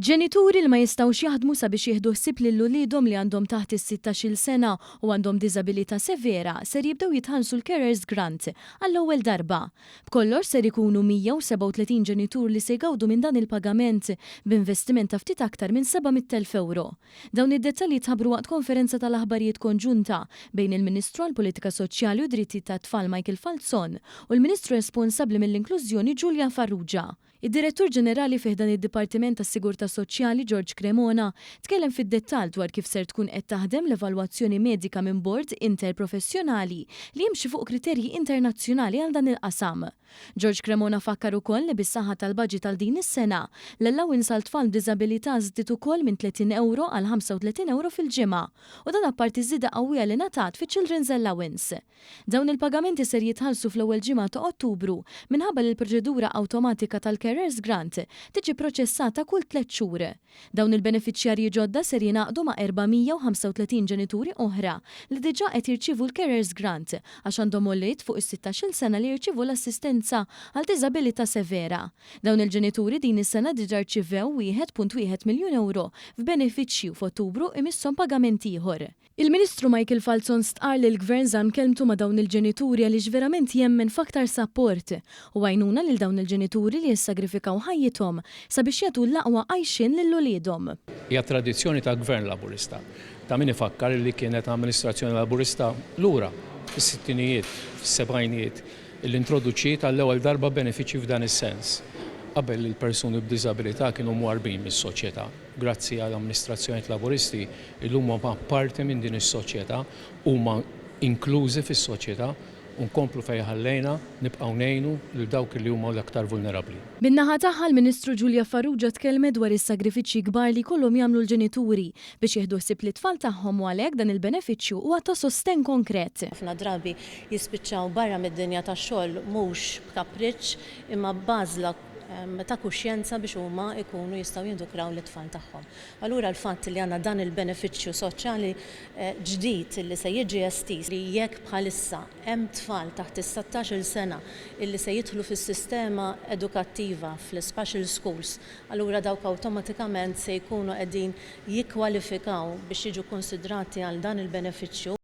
Ġenituri li ma jistgħux jaħdmu sabiex jieħdu ħsieb lil uliedhom li għandhom taħt is-16-il sena u għandhom diżabilità severa ser jibdew jitħallsu l-Carers Grant għall-ewwel darba. B'kollox ser ikunu 137 ġenitur li se jgawdu minn dan il-pagament b'investiment ta' ftit aktar minn 700,000 euro. Dawn id-dettalji tħabbru waqt konferenza tal-aħbarijiet konġunta bejn il-Ministru għall-Politika Soċjali u Drittijiet tat-Tfal Michael Falzon u l-Ministru responsabbli mill-Inklużjoni Giulia Farrugia. Id-Direttur Ġenerali fih dan id-Dipartiment tas-Sigurtà Soċjali George Cremona tkellem fid-dettall dwar kif ser tkun qed taħdem l-evalwazzjoni medika minn bord interprofessjonali li jimxi fuq kriterji internazzjonali għal dan il-qasam. George Cremona fakkar ukoll li bis-saħħa tal-baġit tal din is-sena l-allowance għal tfal b'diżabilità żdiet ukoll minn 30 euro għal 35 euro fil-ġimgħa u dan apparti żieda qawwija li ngħatat fi Children's Allowance. Dawn il-pagamenti ser jitħallsu fl-ewwel ġimgħa ta' Ottubru minħabba li l-proċedura awtomatika tal-Carers Grant tiġi proċessata kull 3 xhur. Dawn il-benefiċjarji ġodda ser jingħaqdu ma' 435 ġenituri oħra li diġà qed jirċievu l-Carers Grant għax għandhom olliet fuq is-16-il sena li jirċievu l-assistenza għal diżabilità severa. Dawn il-ġenituri din is-sena diġà rċivew 1.1 miljun euro f'benefiċċji u f'Ottubru imisshom pagament ieħor. Il-Ministru Michael Falzon stqar li l-Gvern żamm kelmtu ma' dawn il-ġenituri għaliex verament jemmen f'aktar support u għajnuna lil dawn il-ġenituri li jissagrifikaw ħajjithom sabiex jagħtu l-aqwa għajxin lil uliedhom. Hija tradizzjoni ta' Gvern Laburista. Ta' min ifakkar li kienet amministrazzjoni Laburista lura fis-sittinijiet, fis-sebgħinijiet li introduċiet għall-ewwel darba benefiċċji f'dan is-sens. Qabel il-persuni b'diżabilità kienu mwarbin mis-soċjetà. Grazzi għall-amministrazzjonijiet Laburisti illum huma parti minn din is-soċjetà huma inklużi fis-soċjetà u nkomplu fejn ħallejna nibqgħu ngħinu lil dawk li huma l-aktar vulnerabbli. Min-naħa tagħha l-Ministru Giulia Farrugia tkellmet dwar is-sagrifiċċji kbar li jkollhom jagħmlu l-ġenituri biex jieħdu ħsieb li tfal tagħhom u għalhekk dan il-benefiċċju huwa ta' sosten konkret. Ħafna drabi jispiċċaw barra mid-dinja tax-xogħol mhux b'kapriċċ imma bbażla ta' kuxjenza biex huma jkunu jistgħu jindukraw l-tfal tagħhom. Allura l-fatt li għandna dan il-benefiċċju soċjali ġdid li se jiġi estis li jekk bħalissa hemm tfal taħt is-16-il sena illi se jidħlu fis-sistema edukattiva fl-special schools, allura dawk awtomatikament se jkunu qegħdin jikkwalifikaw biex jiġu konsidrati għal dan il-benefiċċju.